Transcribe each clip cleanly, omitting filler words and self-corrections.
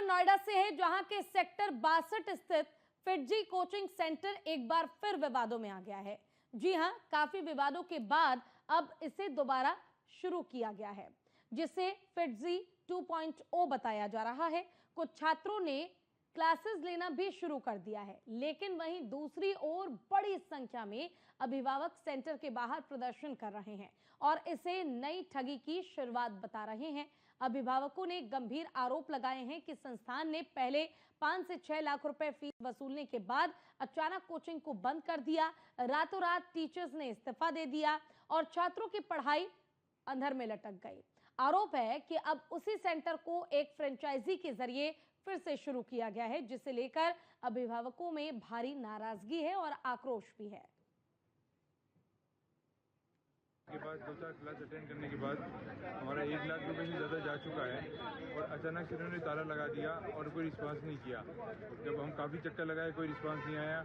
नोएडा से है, जहां के सेक्टर 62 स्थित फिटजी कोचिंग सेंटर एक बार फिर विवादों में आ गया है। जी हां, काफी विवादों के बाद अब इसे दोबारा शुरू किया गया है, जिसे फिटजी 2.0 बताया जा रहा है। कुछ छात्रों ने क्लासेस लेना भी शुरू कर दिया है, लेकिन वहीं दूसरी ओर बड़ी संख्या में अभिभावक सेंटर के बाहर प्रदर्शन कर रहे हैं और इसे नई ठगी की शुरुआत बता रहे हैं। अभिभावकों ने गंभीर आरोप लगाए हैं कि संस्थान ने पहले 5 से 6 लाख रुपए फीस वसूलने के बाद अचानक कोचिंग को बंद कर दिया। रातों रात टीचर्स ने इस्तीफा दे दिया और छात्रों की पढ़ाई अंधर में लटक गई। आरोप है कि अब उसी सेंटर को एक फ्रेंचाइजी के जरिए फिर से शुरू किया गया है, जिसे लेकर अभिभावकों में भारी नाराजगी है और आक्रोश भी है। के बाद 2-4 क्लास अटेंड करने के बाद हमारा 1 लाख रुपए से ज़्यादा जा चुका है और अचानक से उन्होंने ताला लगा दिया और कोई रिस्पांस नहीं किया। जब हम काफ़ी चक्कर लगाए, कोई रिस्पांस नहीं आया।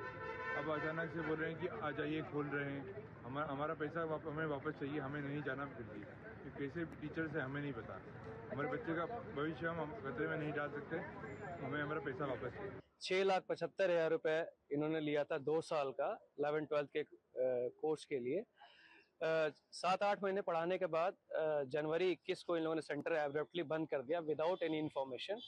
अब अचानक से बोल रहे हैं कि आ जाइए, खोल रहे हैं। हमारा पैसा हमें वापस चाहिए, हमें नहीं जाना फिर भी। ये कैसे टीचर से हमें नहीं पता। हमारे बच्चे का भविष्य हम खतरे में नहीं डाल सकते, हमें हमारा पैसा वापस चाहिए। 6,75,000 रुपए इन्होंने लिया था 2 साल का 11-12 के कोर्स के लिए। 7-8 महीने पढ़ाने के बाद जनवरी 21 को इन लोगों ने सेंटर एब्रप्टली बंद कर दिया विदाउट एनी इन्फॉर्मेशन।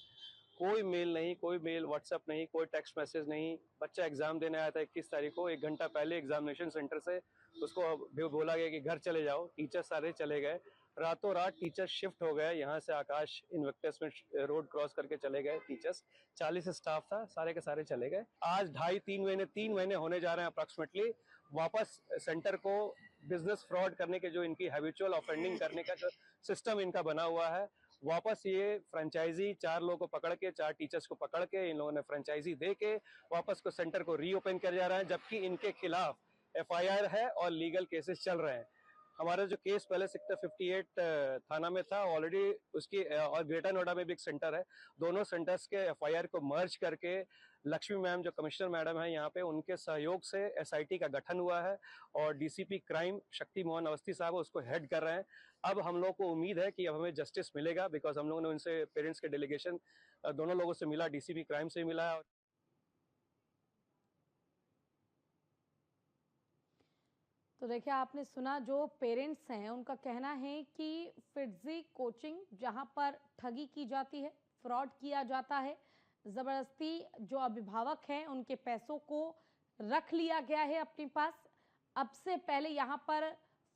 कोई मेल नहीं, कोई मेल व्हाट्सएप नहीं, कोई टेक्स्ट मैसेज नहीं। बच्चा एग्जाम देने आया था 21 तारीख को, 1 घंटा पहले एग्जामिनेशन सेंटर से उसको बोला गया कि घर चले जाओ। टीचर सारे चले गए, रातों रात टीचर शिफ्ट हो गए। यहाँ से आकाश इन्वेक्टस में रोड क्रॉस करके चले गए टीचर्स। 40 स्टाफ था, सारे के सारे चले गए। आज 2.5-3 महीने होने जा रहे हैं अप्रॉक्सीमेटली। वापस सेंटर को बिजनेस फ्रॉड करने के जो इनकी हैबिचुअल ऑफेंडिंग करने का जो सिस्टम इनका बना हुआ है, वापस ये फ्रेंचाइजी 4 लोगों को पकड़ के, 4 टीचर्स को पकड़ के इन लोगों ने फ्रेंचाइजी दे के वापस को सेंटर को रीओपन किया जा रहा है, जबकि इनके खिलाफ FIR है और लीगल केसेस चल रहे हैं। हमारा जो केस पहले सेक्टर 58 थाना में था ऑलरेडी, उसकी और ग्रेटर नोएडा में भी एक सेंटर है। दोनों सेंटर्स के FIR को मर्ज करके लक्ष्मी मैम जो कमिश्नर मैडम है यहाँ पे, उनके सहयोग से SIT का गठन हुआ है और DCP क्राइम शक्ति मोहन अवस्थी साहब उसको हेड कर रहे हैं। अब हम लोग को उम्मीद है कि अब हमें जस्टिस मिलेगा, बिकॉज हम लोगों ने उनसे पेरेंट्स के डेलीगेशन दोनों लोगों से मिला, DCP क्राइम से मिला है। तो देखिए, आपने सुना, जो पेरेंट्स हैं उनका कहना है कि फिटजी कोचिंग जहां पर ठगी की जाती है, फ्रॉड किया जाता है, ज़बरदस्ती जो अभिभावक हैं उनके पैसों को रख लिया गया है अपने पास। अब से पहले यहां पर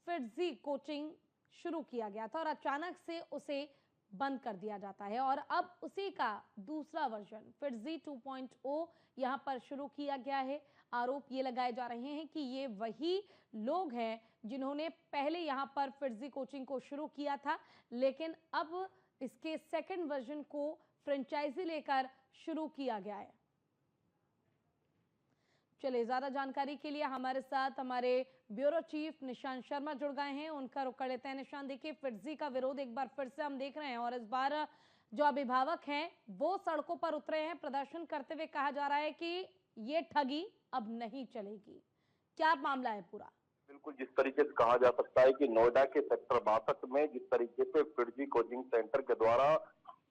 फिटजी कोचिंग शुरू किया गया था और अचानक से उसे बंद कर दिया जाता है और अब उसी का दूसरा वर्जन फिटजी 2.0 यहां पर शुरू किया गया है। आरोप ये लगाए जा रहे हैं कि ये वही लोग हैं जिन्होंने पहले यहां पर फिटजी कोचिंग को शुरू किया था, लेकिन अब इसके सेकंड वर्जन को फ्रेंचाइजी लेकर शुरू किया गया है। चलिए, ज्यादा जानकारी के लिए हमारे साथ हमारे ब्यूरो चीफ निशांत शर्मा जुड़ गए हैं, उनका रुख कर लेते हैं। निशांत, देखिए, फिटजी का विरोध एक बार फिर से हम देख रहे हैं और इस बार जो अभिभावक हैं वो सड़कों पर उतरे हैं, प्रदर्शन करते हुए कहा जा रहा है कि ये ठगी अब नहीं चलेगी। क्या मामला है पूरा? बिल्कुल, जिस तरीके से कहा जा सकता है कि नोएडा के सेक्टर 62 में जिस तरीके से फिटजी कोचिंग सेंटर के द्वारा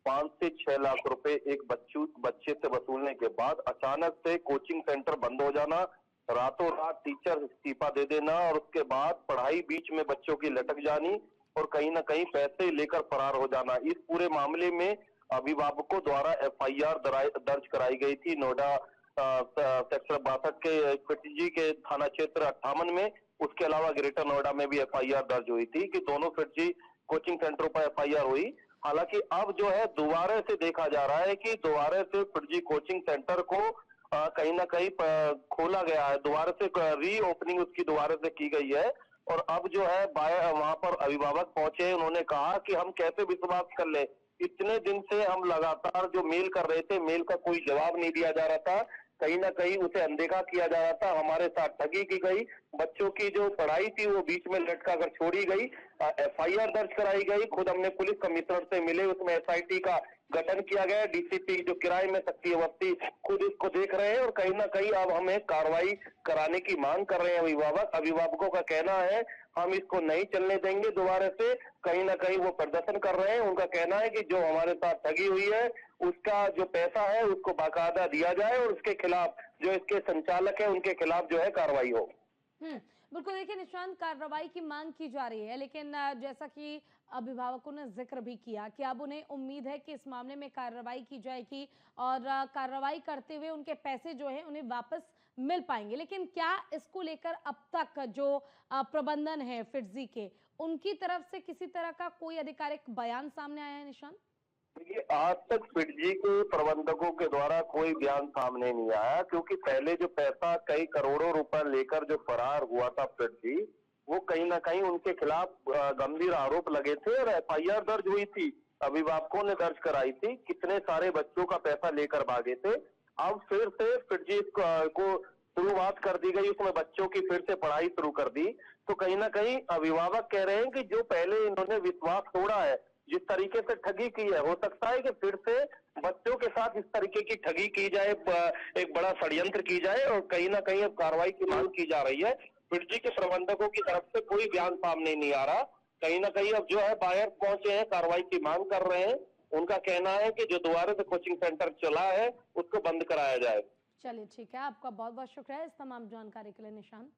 5 से 6 लाख रुपए एक बच्चे से वसूलने के बाद अचानक से कोचिंग सेंटर बंद हो जाना, रातों रात टीचर इस्तीफा दे देना और उसके बाद पढ़ाई बीच में बच्चों की लटक जानी और कहीं ना कहीं पैसे लेकर फरार हो जाना। इस पूरे मामले में अभिभावकों द्वारा FIR दर्ज कराई गई थी नोएडा सेक्टर 62 के फिटजी के थाना क्षेत्र 58 में। उसके अलावा ग्रेटर नोएडा में भी FIR दर्ज हुई थी कि दोनों फिटजी कोचिंग सेंटरों पर FIR हुई। हालांकि अब जो है दोबारा से देखा जा रहा है कि दोबारा से फिटजी कोचिंग सेंटर को कहीं ना कहीं खोला गया है, दोबारा से रीओपनिंग उसकी दोबारा से की गई है। और अब जो है वहां पर अभिभावक पहुंचे, उन्होंने कहा कि हम कैसे विश्वास कर ले, इतने दिन से हम लगातार जो मेल कर रहे थे, मेल का कोई जवाब नहीं दिया जा रहा था, कहीं ना कहीं उसे अनदेखा किया जा रहा था। हमारे साथ ठगी की गई, बच्चों की जो पढ़ाई थी वो बीच में लटका कर छोड़ी गई, FIR दर्ज कराई गई। खुद हमने पुलिस कमिश्नर से मिले, उसमें SIT का गठन किया गया। DCP जो किराए में शक्ति अवस्थी खुद इसको देख रहे हैं और कहीं ना कहीं अब हमें कार्रवाई कराने की मांग कर रहे हैं अभिभावकों का कहना है हम इसको नहीं चलने देंगे दोबारा से। कहीं ना कहीं वो प्रदर्शन कर रहे हैं। उनका कहना है कि जो हमारे साथ ठगी हुई है उसका जो पैसा है उसको बाकायदा दिया जाए और उसके खिलाफ जो इसके संचालक है उनके खिलाफ जो है कार्रवाई हो। बिल्कुल, देखिए निशांत, कार्रवाई की मांग की जा रही है, लेकिन जैसा कि अभिभावकों ने जिक्र भी किया कि अब उन्हें उम्मीद है कि इस मामले में कार्रवाई की जाएगी और कार्रवाई करते हुए उनके पैसे जो है उन्हें वापस मिल पाएंगे। लेकिन क्या इसको लेकर अब तक जो प्रबंधन है फिटजी के, उनकी तरफ से किसी तरह का कोई आधिकारिक बयान सामने आया है निशांत? देखिए, आज तक फिटजी के प्रबंधकों के द्वारा कोई बयान सामने नहीं आया, क्योंकि पहले जो पैसा कई करोड़ों रुपए लेकर जो फरार हुआ था फिटजी, वो कहीं ना कहीं उनके खिलाफ गंभीर आरोप लगे थे और एफआईआर दर्ज हुई थी, अभिभावकों ने दर्ज कराई थी, कितने सारे बच्चों का पैसा लेकर भागे थे। अब फिर से फिटजी को शुरुआत कर दी गई, उसमें बच्चों की फिर से पढ़ाई शुरू कर दी। तो कहीं ना कहीं अभिभावक कह रहे हैं कि जो पहले इन्होंने विश्वास तोड़ा है, जिस तरीके से ठगी की है, हो सकता है कि फिर से बच्चों के साथ इस तरीके की ठगी की जाए, एक बड़ा षड्यंत्र की जाए और कहीं ना कहीं अब कार्रवाई की मांग की जा रही है। फिटजी के प्रबंधकों की तरफ से कोई बयान सामने नहीं आ रहा। कहीं ना कहीं अब जो है बाहर पहुंचे हैं, कार्रवाई की मांग कर रहे हैं। उनका कहना है कि जो दोबारा से कोचिंग सेंटर चला है उसको बंद कराया जाए। चलिए ठीक है, आपका बहुत बहुत शुक्रिया इस तमाम जानकारी के लिए निशांत।